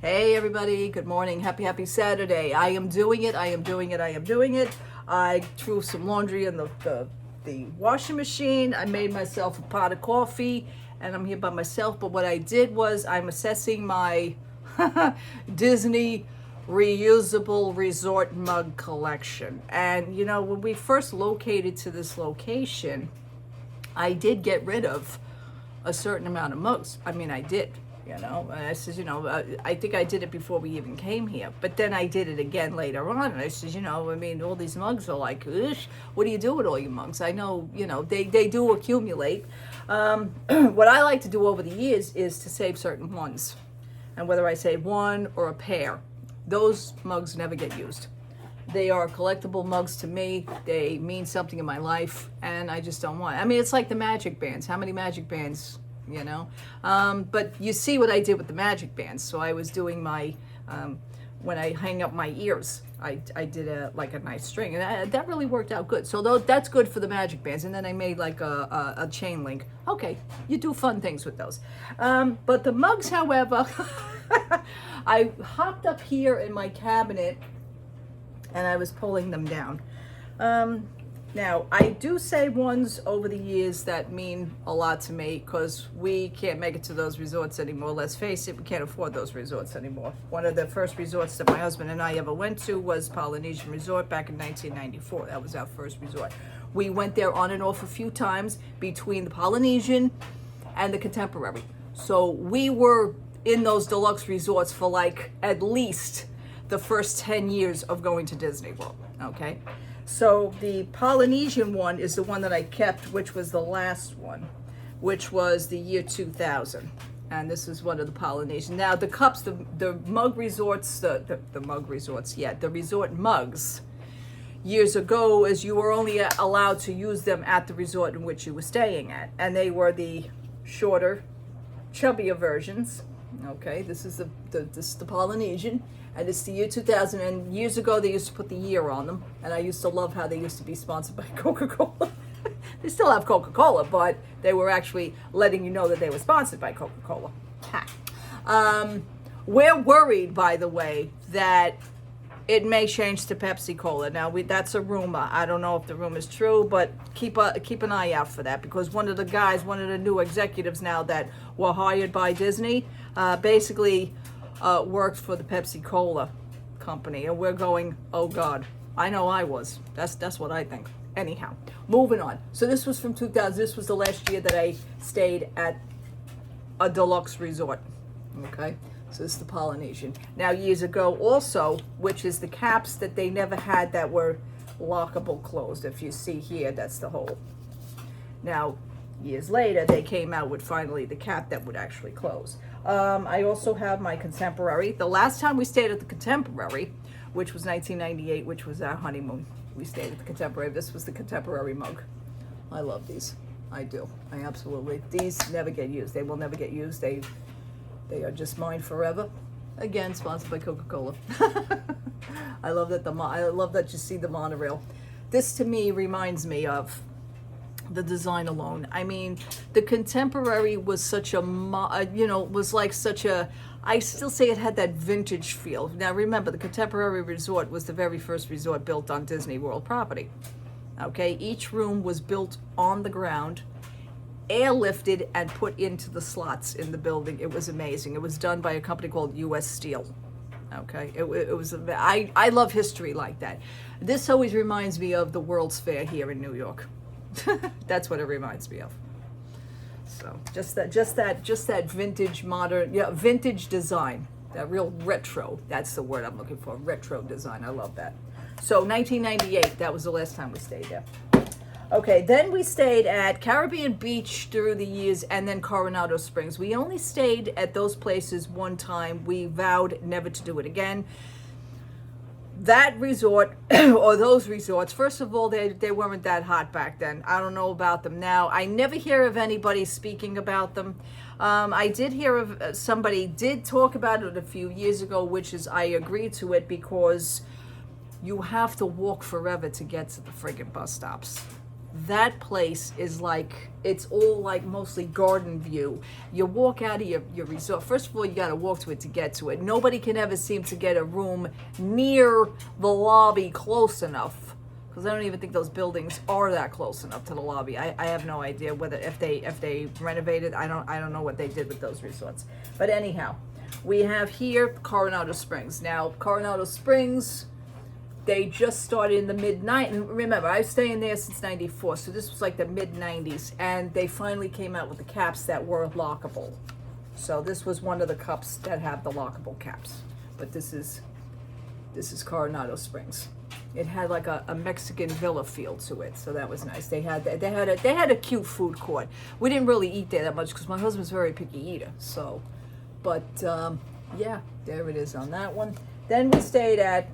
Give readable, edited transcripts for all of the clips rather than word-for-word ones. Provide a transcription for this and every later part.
Hey everybody, good morning. Happy Saturday. I am doing it. I threw some laundry in the washing machine. I made myself a pot of coffee and I'm here by myself. But what I did was I'm assessing my Disney reusable resort mug collection. And you know, when we first located to this location, I did get rid of a certain amount of mugs. I mean, I did, and I says, I think I did it before we even came here, but then I did it again later on. And I says, I mean, all these mugs are like, what do you do with all your mugs? I know, they do accumulate. What I like to do over the years is to save certain ones. And whether I save one or a pair, those mugs never get used. They are collectible mugs to me. They mean something in my life, and I just don't want it. I mean, it's like the magic bands. How many magic bands, But you see what I did with the magic bands. So I was doing my, when I hang up my ears, I did a nice string, and that really worked out good. So that's good for the magic bands. And then I made like a chain link. Okay, you do fun things with those. But the mugs, however, I hopped up here in my cabinet and I was pulling them down. Now, I do say ones over the years that mean a lot to me because we can't make it to those resorts anymore. Let's face it, we can't afford those resorts anymore. One of the first resorts that my husband and I ever went to was Polynesian Resort back in 1994. That was our first resort. We went there on and off a few times between the Polynesian and the Contemporary. So we were in those deluxe resorts for like at least the first 10 years of going to Disney World, okay? So the Polynesian one is the one that I kept, which was the last one, which was the year 2000. And this is one of the Polynesian. Now the cups, the mug resorts, the mug resorts, the resort mugs, years ago, is you were only allowed to use them at the resort in which you were staying at. And they were the shorter, chubbier versions. Okay, this is the Polynesian, and it's the year 2000. And years ago, they used to put the year on them, and I used to love how they used to be sponsored by Coca-Cola. They still have Coca-Cola, but they were actually letting you know that they were sponsored by Coca-Cola. We're worried, by the way, that it may change to Pepsi Cola. Now, that's a rumor. I don't know if the rumor is true, but keep an eye out for that, because one of the new executives now that were hired by Disney, basically worked for the Pepsi Cola company, and we're going, oh God. I know I was. That's what I think. Anyhow, moving on. So this was from 2000. This was the last year that I stayed at a deluxe resort. Okay. So this is the Polynesian. Now, years ago also, which is the caps that they never had that were lockable closed. If you see here, that's the hole. Now, years later, they came out with finally the cap that would actually close. I also have my Contemporary. The last time we stayed at the Contemporary, which was 1998, which was our honeymoon, we stayed at the Contemporary. This was the Contemporary mug. I love these. I do. I absolutely. These never get used. They will never get used. They are just mine forever. Again, sponsored by Coca-Cola. I love that you see the monorail. This to me reminds me of the design alone. I mean, the Contemporary was such a, I still say it had that vintage feel. Now remember, the Contemporary Resort was the very first resort built on Disney World property. Okay, each room was built on the ground, airlifted and put into the slots in the building. It was amazing. It was done by a company called U.S. Steel. Okay, it was. I love history like that. This always reminds me of the World's Fair here in New York. That's what it reminds me of. So just that vintage, modern, vintage design. That real retro. That's the word I'm looking for. Retro design. I love that. So 1998. That was the last time we stayed there. Okay, then we stayed at Caribbean Beach through the years, and then Coronado Springs. We only stayed at those places one time. We vowed never to do it again. That resort, or those resorts, first of all, they weren't that hot back then. I don't know about them now. I never hear of anybody speaking about them. I did hear of somebody did talk about it a few years ago, which is I agree to it, because you have to walk forever to get to the friggin' bus stops. that place is like, it's all like mostly garden view. You walk out of your resort. First of all, you got to walk to it to get to it. Nobody can ever seem to get a room near the lobby close enough, because I don't even think those buildings are that close enough to the lobby. I have no idea whether if they renovated. I don't know what they did with those resorts. But anyhow, we have here Coronado Springs. Now Coronado Springs, they just started in the mid-90s. And remember, I was staying there since 94, so this was like the mid-90s. And they finally came out with the caps that were lockable. So this was one of the cups that have the lockable caps. But this is Coronado Springs. It had like a Mexican villa feel to it, so that was nice. They had a cute food court. We didn't really eat there that much because my husband's a very picky eater. So, but yeah, there it is on that one. Then we stayed at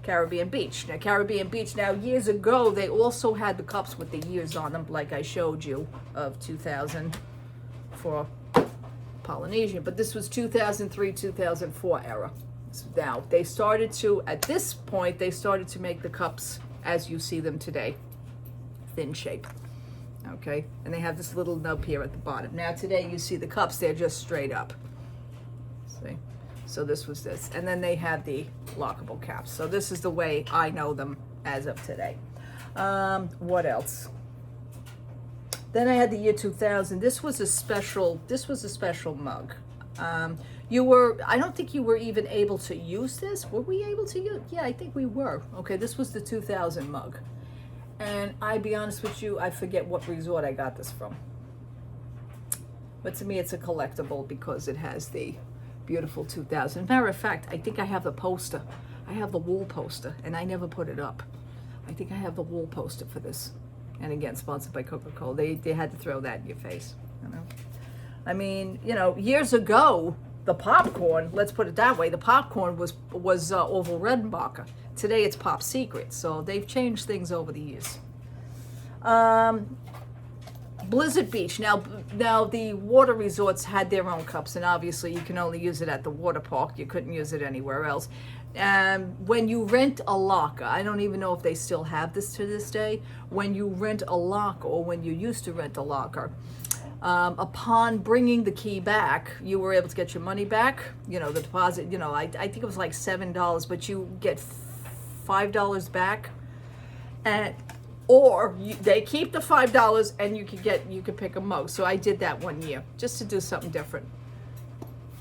Caribbean Beach. Now, Caribbean Beach, now years ago, they also had the cups with the years on them, like I showed you, of 2000 for Polynesian. But this was 2003, 2004 era. Now, they started to, at this point, they started to make the cups as you see them today, thin shape. Okay, and they have this little nub here at the bottom. Now, today, you see the cups, they're just straight up. See? So this was this. And then they have the lockable caps. So this is the way I know them as of today. What else? Then I had the year 2000. This was a special mug. I don't think you were even able to use this. Were we able to use? Yeah, I think we were. Okay, this was the 2000 mug. And I'll be honest with you, I forget what resort I got this from. But to me, it's a collectible because it has the beautiful 2000. Matter of fact, I think I have the poster. I have the wall poster, and I never put it up. I think I have the wall poster for this. And again, sponsored by Coca-Cola. They had to throw that in your face, you know. I mean, you know, years ago, the popcorn, let's put it that way, the popcorn was Orville Redenbacher. Today it's Pop Secret, so they've changed things over the years. Blizzard Beach. Now the water resorts had their own cups, and obviously you can only use it at the water park. You couldn't use it anywhere else. When you rent a locker, I don't even know if they still have this to this day. When you rent a locker, or when you used to rent a locker, upon bringing the key back, you were able to get your money back. You know, the deposit, you know, I think it was like $7, but you get $5 back. They keep the $5 and you could pick a mug. So I did that one year just to do something different.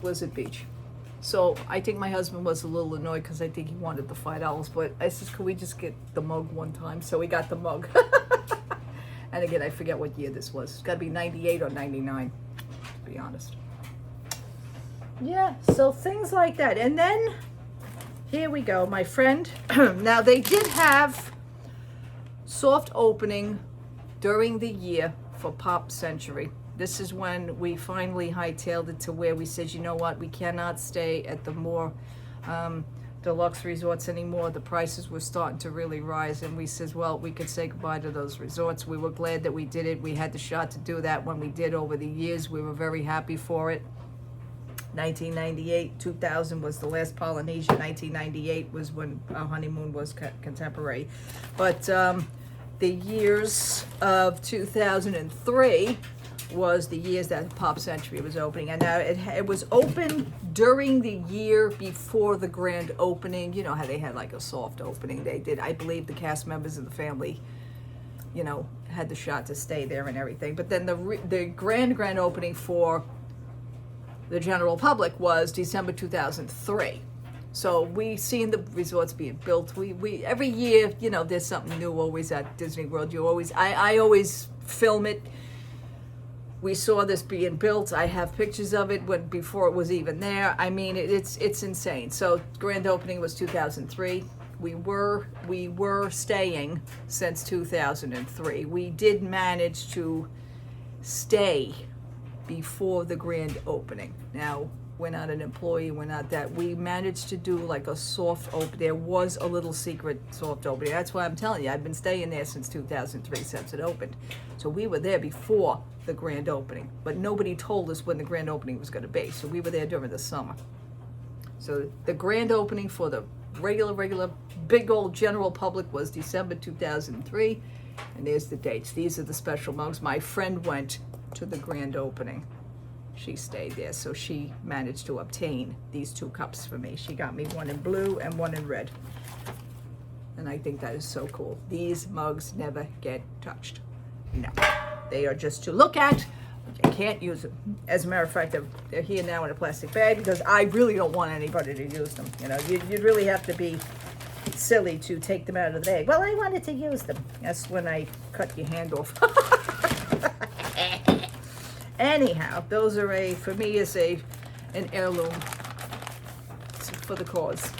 Blizzard Beach. So I think my husband was a little annoyed because I think he wanted the $5, but I said, could we just get the mug one time? So we got the mug. And again, I forget what year this was. It's got to be 98 or 99, to be honest. Yeah, so things like that. And then, here we go, my friend. Now, they did have soft opening during the year for Pop Century. This is when we finally hightailed it to where we said, you know what, we cannot stay at the more deluxe resorts anymore. The prices were starting to really rise, and we said, well, we could say goodbye to those resorts. We were glad that we did it. We had the shot to do that when we did over the years. We were very happy for it. 1998, 2000 was the last Polynesian. 1998 was when our honeymoon was contemporary. But the years of 2003 was the years that Pop Century was opening. And now it was open during the year before the grand opening. You know how they had like a soft opening. They did, I believe the cast members of the family, you know, had the shot to stay there and everything. But then the grand opening for the general public was December 2003. So we seen the resorts being built. We every year, you know, there's something new always at Disney World. I always film it. We saw this being built. I have pictures of it before it was even there. I mean, it's insane. So grand opening was 2003. We were staying since 2003. We did manage to stay before the grand opening. Now, we're not an employee, we're not that. We managed to do like a soft open. There was a little secret soft opening. That's why I'm telling you, I've been staying there since 2003, since it opened. So we were there before the grand opening, but nobody told us when the grand opening was going to be. So we were there during the summer. So the grand opening for the regular big old general public was December 2003. And there's the dates. These are the special mugs. My friend went to the grand opening. She stayed there, so she managed to obtain these 2 cups for me. She got me one in blue and one in red. And I think that is so cool. These mugs never get touched. No, they are just to look at. You can't use them. As a matter of fact, they're here now in a plastic bag because I really don't want anybody to use them. You know, you'd really have to be silly to take them out of the bag. Well, I wanted to use them. That's when I cut your hand off. Anyhow, those are for me, is an heirloom for the cause.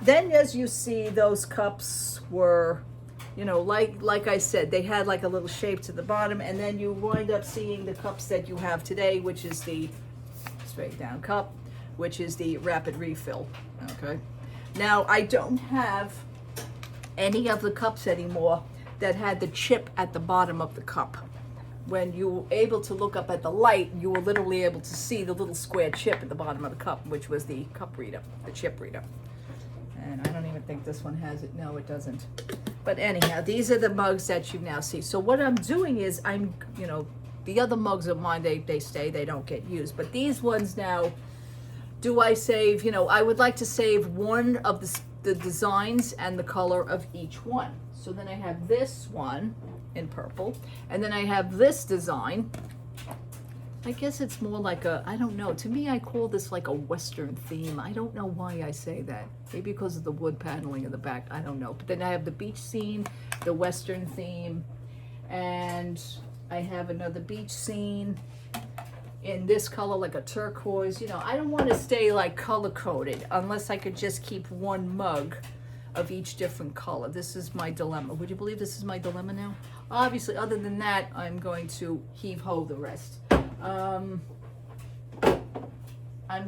Then as you see, those cups were, you know, like I said, they had like a little shape to the bottom, and then you wind up seeing the cups that you have today, which is the straight down cup, which is the rapid refill. Okay. Now, I don't have any of the cups anymore that had the chip at the bottom of the cup. When you were able to look up at the light, you were literally able to see the little square chip at the bottom of the cup, which was the cup reader, the chip reader. And I don't even think this one has it. No, it doesn't. But anyhow, these are the mugs that you now see. So what I'm doing is you know, the other mugs of mine, they stay, they don't get used. But these ones now, do I save, you know, I would like to save one of the designs and the color of each one. So then I have this one in purple, and then I have this design. I guess it's more like I don't know, to me I call this like a Western theme. I don't know why I say that. Maybe because of the wood paneling in the back, I don't know. But then I have the beach scene, the Western theme, and I have another beach scene in this color, like a turquoise. You know, I don't want to stay like color coded unless I could just keep one mug of each different color. This is my dilemma. Would you believe this is my dilemma now? Obviously, other than that, I'm going to heave-ho the rest. I'm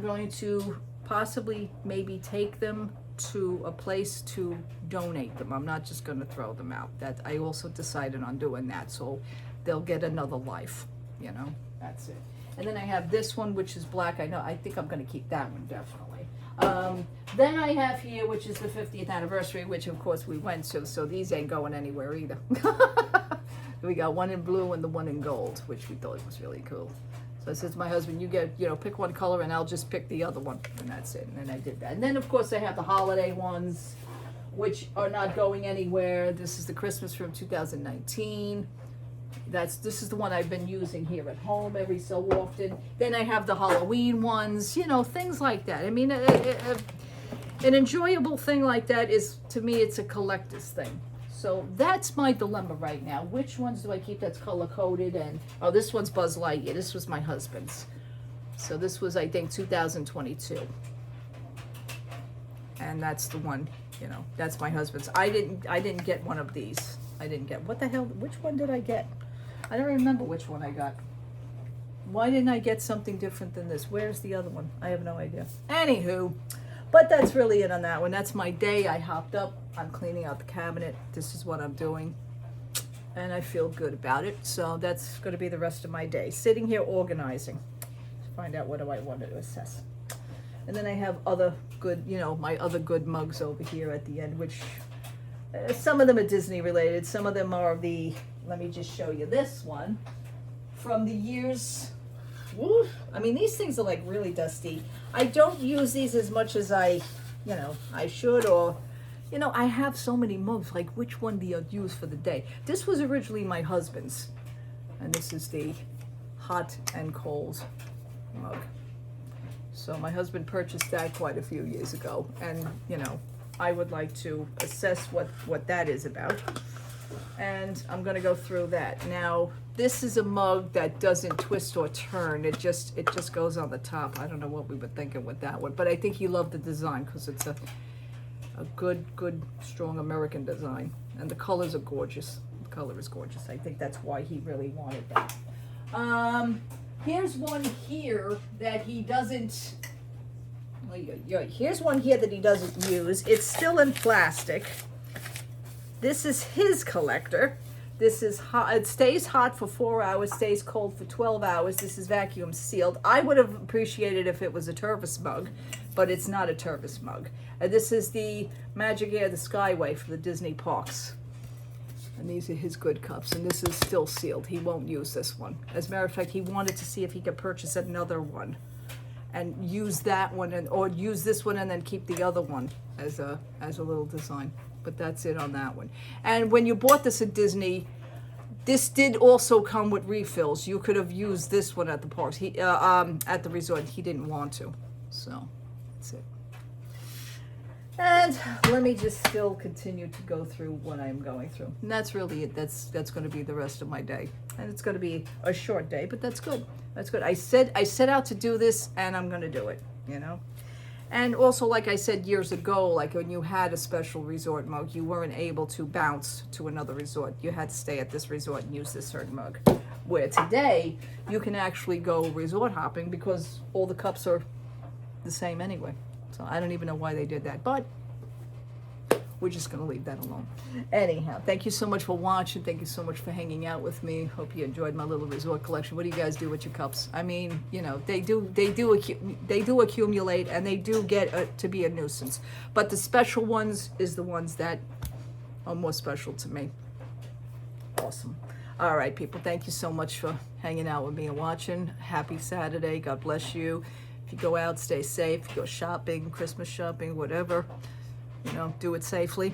going to possibly maybe take them to a place to donate them. I'm not just going to throw them out. That I also decided on doing that, so they'll get another life. You know, that's it. And then I have this one, which is black. I think I'm going to keep that one definitely. Then I have here, which is the 50th anniversary, which of course we went to, so these ain't going anywhere either. We got one in blue and the one in gold, which we thought was really cool. So I said to my husband, you get, you know, pick one color and I'll just pick the other one, and that's it. And then I did that. And then of course I have the holiday ones, which are not going anywhere. This is the Christmas from 2019. This is the one I've been using here at home every so often. Then I have the Halloween ones, you know, things like that. I mean, an enjoyable thing like that is, to me, it's a collector's thing. So that's my dilemma right now. Which ones do I keep that's color coded? And oh, this one's Buzz Lightyear. This was my husband's. So this was, I think, 2022. And that's the one, you know, that's my husband's. I didn't get one of these. I didn't get, what the hell, which one did I get? I don't remember which one I got. Why didn't I get something different than this? Where's the other one? I have no idea. Anywho, but that's really it on that one. That's my day. I hopped up. I'm cleaning out the cabinet. This is what I'm doing. And I feel good about it. So that's going to be the rest of my day. Sitting here organizing to find out what do I want to assess. And then I have other good, you know, my other good mugs over here at the end, which some of them are Disney related. Some of them are let me just show you this one from the years. Woo, I mean, these things are like really dusty. I don't use these as much as I should, or, you know, I have so many mugs. Like, which one do you use for the day? This was originally my husband's, and this is the hot and cold mug. So my husband purchased that quite a few years ago, and, you know, I would like to assess what that is about. And I'm going to go through that. Now, this is a mug that doesn't twist or turn. It just goes on the top. I don't know what we were thinking with that one, but I think he loved the design because it's a good, strong American design. And the colors are gorgeous. The color is gorgeous. I think that's why he really wanted that. Here's one here that he doesn't... Here's one here that he doesn't use. It's still in plastic. This is his collector. This is hot. It stays hot for 4 hours, stays cold for 12 hours. This is vacuum sealed. I would have appreciated if it was a Tervis mug, but it's not a Tervis mug. This is the Magic Air, the Skyway for the Disney parks. And these are his good cups, and this is still sealed. He won't use this one. As a matter of fact, he wanted to see if he could purchase another one and use that one, or use this one and then keep the other one as a little design. But that's it on that one. And when you bought this at Disney, this did also come with refills. You could have used this one at the parks. He at the resort. He didn't want to, so that's it. And let me just still continue to go through what I'm going through. And that's really it. That's going to be the rest of my day. And it's going to be a short day, but that's good. That's good. I set out to do this, and I'm going to do it, you know. And also, like I said years ago, like when you had a special resort mug, you weren't able to bounce to another resort. You had to stay at this resort and use this certain mug. Where today, you can actually go resort hopping because all the cups are the same anyway. So I don't even know why they did that, but we're just going to leave that alone. Anyhow, thank you so much for watching. Thank you so much for hanging out with me. Hope you enjoyed my little resort collection. What do you guys do with your cups? I mean, you know, they do accumulate, and they do get to be a nuisance. But the special ones is the ones that are more special to me. Awesome. All right, people, thank you so much for hanging out with me and watching. Happy Saturday. God bless you. If you go out, stay safe. Go shopping, Christmas shopping, whatever. You know, do it safely.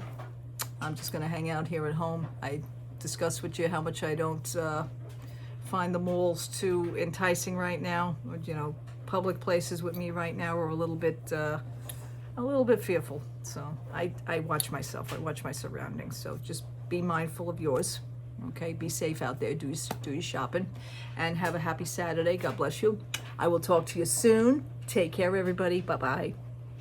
I'm just going to hang out here at home. I discussed with you how much I don't find the malls too enticing right now. You know, public places with me right now are a little bit fearful. So I watch myself. I watch my surroundings. So just be mindful of yours. Okay, be safe out there. Do your shopping, and have a happy Saturday. God bless you. I will talk to you soon. Take care, everybody. Bye-bye.